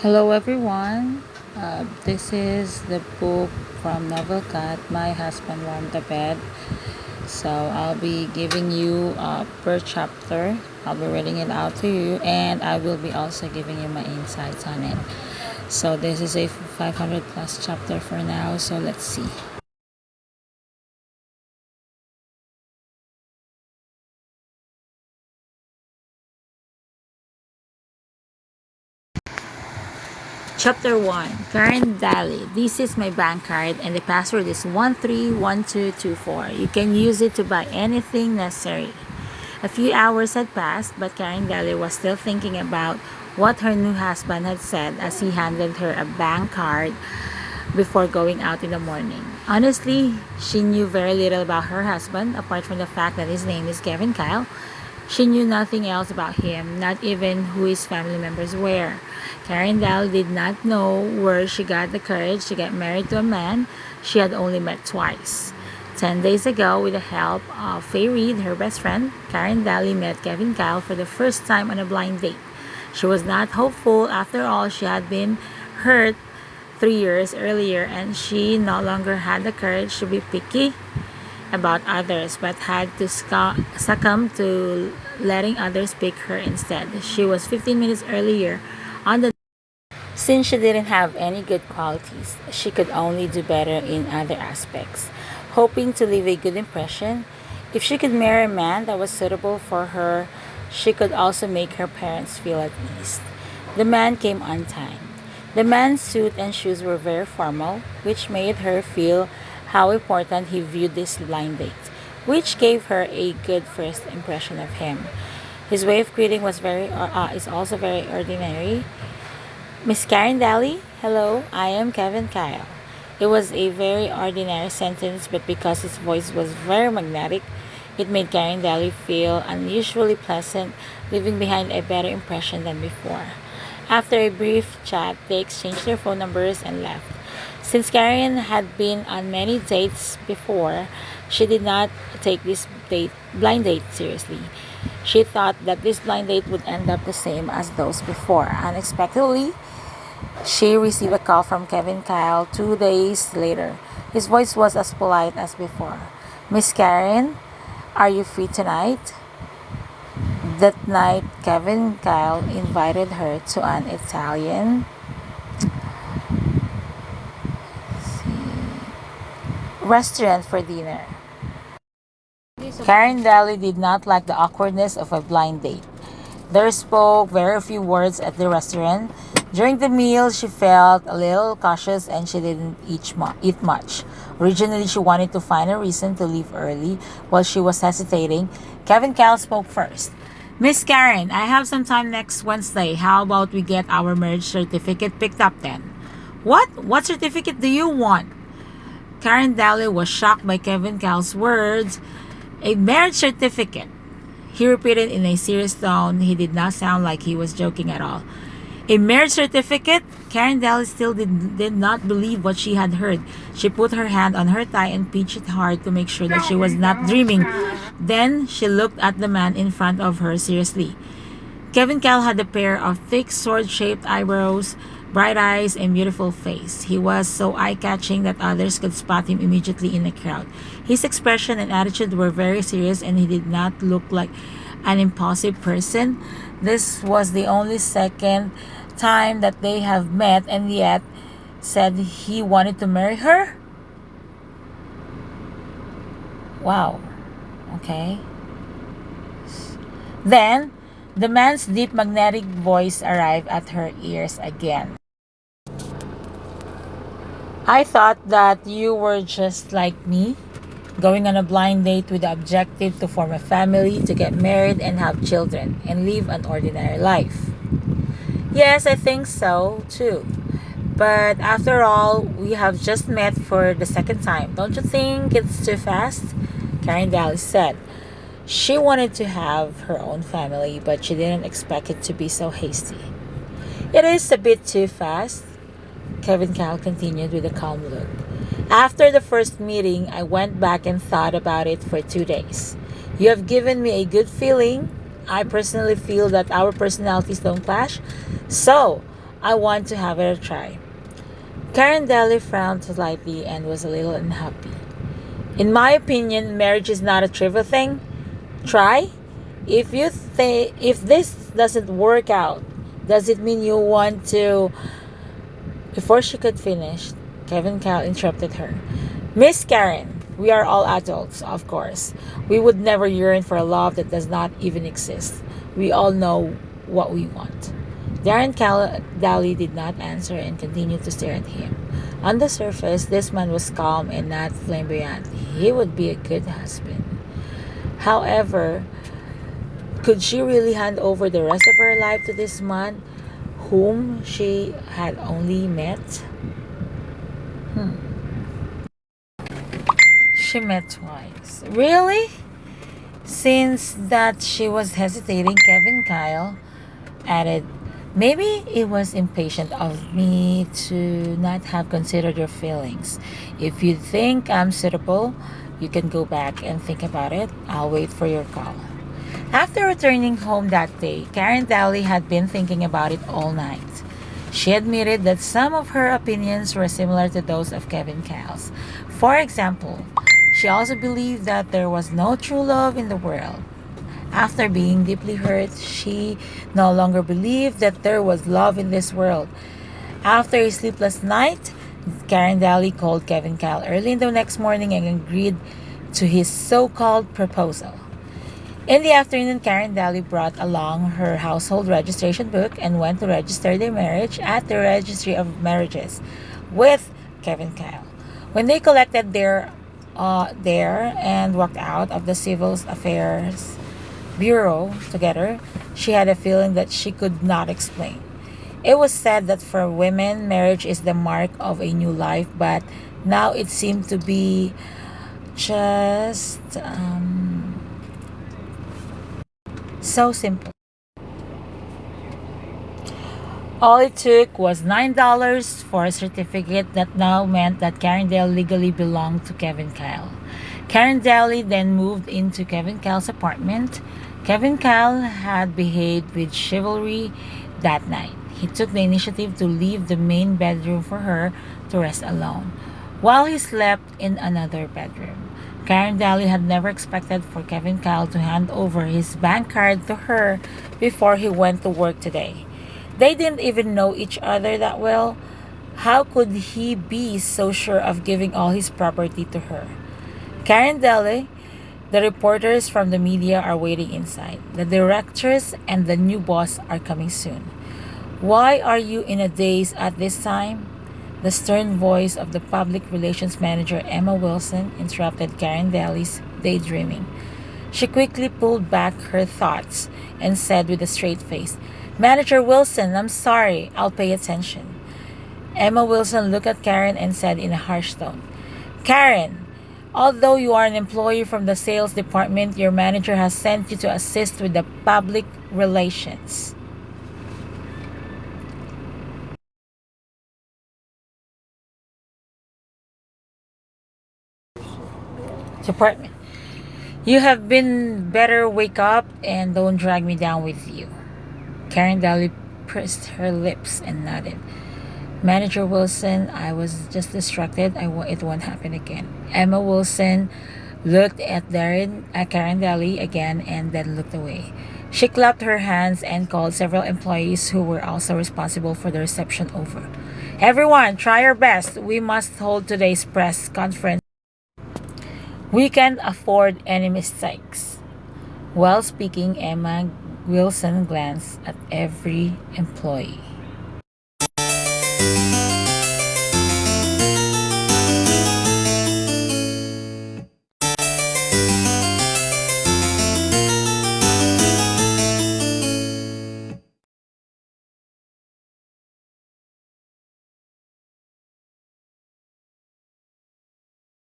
Hello, everyone. This is the book from Novel Cat. My husband won the bed. So I'll be giving you per chapter. I'll be reading it out to you, and I will be also giving you my insights on it. So this is a 500 plus chapter for now. So let's see. Chapter 1, Karen Daly. This is my bank card and the password is 131224. You can use it to buy anything necessary. A few hours had passed, but Karen Daly was still thinking about what her new husband had said as he handed her a bank card before going out in the morning. Honestly, she knew very little about her husband apart from the fact that his name is Kevin Kyle. She knew nothing else about him, not even who his family members were. Karen Dahl did not know where she got the courage to get married to a man she had only met twice. 10 days ago, with the help of Faye Reed, her best friend, Karen Daly met Kevin Kyle for the first time on a blind date. She was not hopeful. After all, she had been hurt 3 years earlier and she no longer had the courage to be picky about others but had to succumb to letting others pick her instead. She was 15 minutes earlier on the since she didn't have any good qualities, she could only do better in other aspects. Hoping to leave a good impression, if she could marry a man that was suitable for her, she could also make her parents feel at ease. The man came on time. The man's suit and shoes were very formal, which made her feel how important he viewed this blind date, which gave her a good first impression of him. His way of greeting is also very ordinary. Miss Karen Daly, hello, I am Kevin Kyle. It was a very ordinary sentence, but because his voice was very magnetic, it made Karen Daly feel unusually pleasant, leaving behind a better impression than before. After a brief chat, they exchanged their phone numbers and left. Since Karen had been on many dates before, she did not take this blind date seriously. She thought that this blind date would end up the same as those before. Unexpectedly, she received a call from Kevin Kyle 2 days later. His voice was as polite as before. Miss Karen, are you free tonight? That night, Kevin Kyle invited her to an Italian restaurant for dinner. Karen Daly did not like the awkwardness of a blind date. They spoke very few words at the restaurant. During the meal, she felt a little cautious and she didn't eat much. Originally, she wanted to find a reason to leave early. While she was hesitating, Kevin Kyle spoke first. Miss Karen, I have some time next Wednesday. How about we get our marriage certificate picked up then? What? What certificate do you want? Karen Daly was shocked by Kevin Kyle's words. A marriage certificate. He repeated in a serious tone. He did not sound like he was joking at all. A marriage certificate? Karen Daly still did not believe what she had heard. She put her hand on her thigh and pinched it hard to make sure that she was not dreaming. Then she looked at the man in front of her seriously. Kevin Kyle had a pair of thick sword-shaped eyebrows, bright eyes, and beautiful face. He was so eye-catching that others could spot him immediately in the crowd. His expression and attitude were very serious and he did not look like an impulsive person. This was the only second time that they have met and yet said he wanted to marry her? Wow. Okay. Then, the man's deep magnetic voice arrived at her ears again. I thought that you were just like me, going on a blind date with the objective to form a family, to get married and have children, and live an ordinary life. Yes, I think so too. But after all, we have just met for the second time. Don't you think it's too fast? Karen Daly said. She wanted to have her own family, but she didn't expect it to be so hasty. It is a bit too fast, Kevin Kyle continued with a calm look. After the first meeting, I went back and thought about it for 2 days. You have given me a good feeling. I personally feel that our personalities don't clash. So, I want to have it a try. Karen Daly frowned slightly and was a little unhappy. In my opinion, marriage is not a trivial thing. Try. If this doesn't work out, does it mean you want to? Before she could finish, Kevin Kyle interrupted her. Miss Karen, we are all adults, of course. We would never yearn for a love that does not even exist. We all know what we want. Daly did not answer and continued to stare at him. On the surface, this man was calm and not flamboyant. He would be a good husband. However, could she really hand over the rest of her life to this man whom she had only met? She met twice. Really? Since that she was hesitating, Kevin Kyle added, maybe it was impatient of me to not have considered your feelings. If you think I'm suitable, you can go back and think about it. I'll wait for your call. After returning home that day, Karen Dowley had been thinking about it all night. She admitted that some of her opinions were similar to those of Kevin Kyle's. For example, she also believed that there was no true love in the world. After being deeply hurt, she no longer believed that there was love in this world. After a sleepless night, Karen Daly called Kevin Kyle early in the next morning and agreed to his so called proposal. In the afternoon, Karen Daly brought along her household registration book and went to register their marriage at the Registry of Marriages with Kevin Kyle. When they collected their there and walked out of the Civil Affairs Bureau together, she had a feeling that she could not explain. It was said that for women, marriage is the mark of a new life, but now it seemed to be just so simple. All it took was $9 for a certificate that now meant that Karen Dale legally belonged to Kevin Kyle. Karen Daly then moved into Kevin Kyle's apartment. Kevin Kyle had behaved with chivalry that night. He took the initiative to leave the main bedroom for her to rest alone, while he slept in another bedroom. Karen Daly had never expected for Kevin Kyle to hand over his bank card to her before he went to work today. They didn't even know each other that well. How could he be so sure of giving all his property to her? Karen Daly, the reporters from the media are waiting inside. The directors and the new boss are coming soon. Why are you in a daze at this time? The stern voice of the public relations manager Emma Wilson interrupted Karen Daly's daydreaming. She quickly pulled back her thoughts and said with a straight face, Manager Wilson, I'm sorry, I'll pay attention. Emma Wilson looked at Karen and said in a harsh tone, Karen, although you are an employee from the sales department, your manager has sent you to assist with the public relations department. You have been better wake up and don't drag me down with you. Karen Daly pursed her lips and nodded. Manager Wilson, I was just distracted. It won't happen again. Emma Wilson looked at Karen Daly again and then looked away. She clapped her hands and called several employees who were also responsible for the reception over. Everyone, try your best. We must hold today's press conference. We can't afford any mistakes. While speaking, Emma Wilson glanced at every employee.